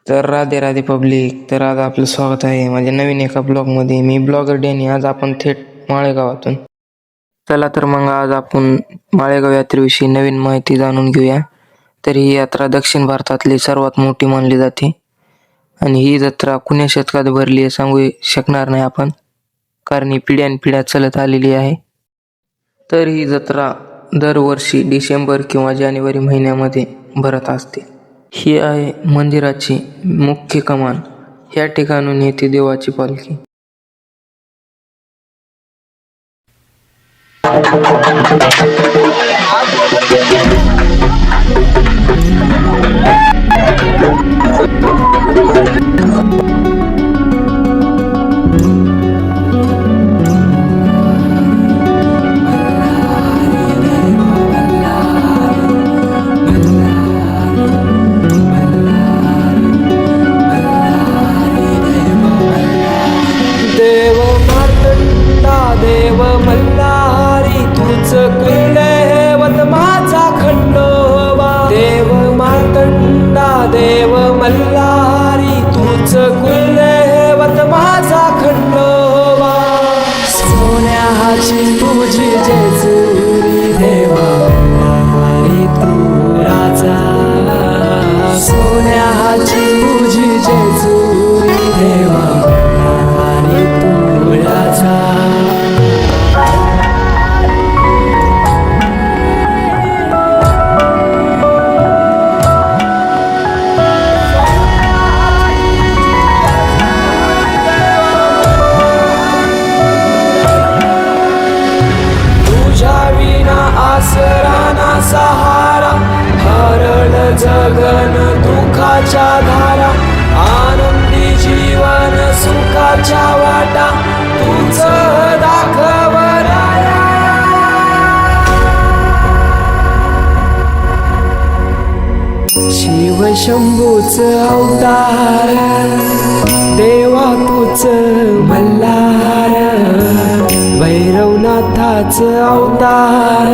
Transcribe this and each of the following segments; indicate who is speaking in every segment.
Speaker 1: तर राधे राधे पब्लिक. तर आज आपलं स्वागत आहे माझ्या नवीन एका ब्लॉगमध्ये. मी ब्लॉगर डॅनी. आज आपण थेट माळेगावातून. चला तर मग आज आपण माळेगाव यात्रेविषयी नवीन माहिती जाणून घेऊया. तर ही यात्रा दक्षिण भारतातली सर्वात मोठी मानली जाते आणि ही जत्रा कुण्या शतकात भरली हे सांगू शकणार नाही आपण, कारण ही पिढ्यानपिढ्या चलत आलेली आहे. तर ही जत्रा दरवर्षी डिसेंबर किंवा जानेवारी महिन्यामध्ये भरत असते. ही आहे मंदिराची मुख्य कमान. या ठिकाणून येते देवाची पालखी.
Speaker 2: देव मार्तंडा देव मल्हारी तूच कुलदैवत माझा खंडोबा. देव मार्तंडा देव मल्हारी तूच कुलदैवत माझा खंडोबा. सोन्याची तुझी जेजुरी देवा मल्हारी तू राजा. सोन्याची तुझी जेजुरी देवा आसराना सहारा. हरळ जगन दुःखाच्या धारा. आनंदी जीवन सुखाच्या वाटा तुझ दाखव राया. शिव शंभूच अवतार देवा तूच मल्हार. भैरवनाथाच अवतार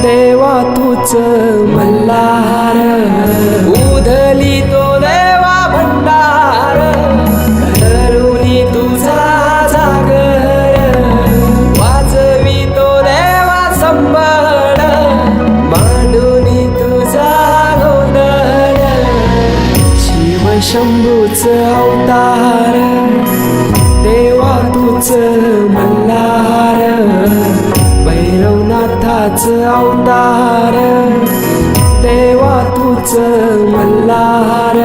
Speaker 2: देवा तूच मल्हार. उधली तो देवा भंडार करुणी तुझा जागर. वाजवी तो देवा संबळ मांडुनी तुझा गोंधळ. शिव शंभूच अवतार देवा तूच मल्हार. भैरवनाथाच अवतार देवा तूच मल्हार.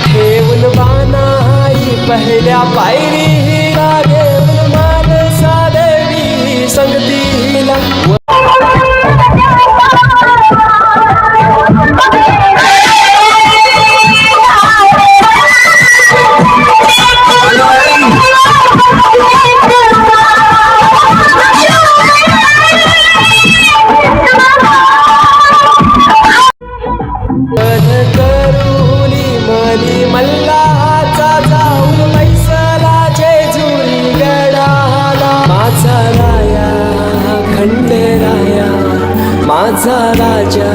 Speaker 2: ठेवून बाणाई पहिल्या पायरीला. घेऊन मानसा देवी संगतीला. करुणी मनी मल्हाचा जाऊन बैसला जेजुरी गडाला. माझा राया खंडेराया माझा राजा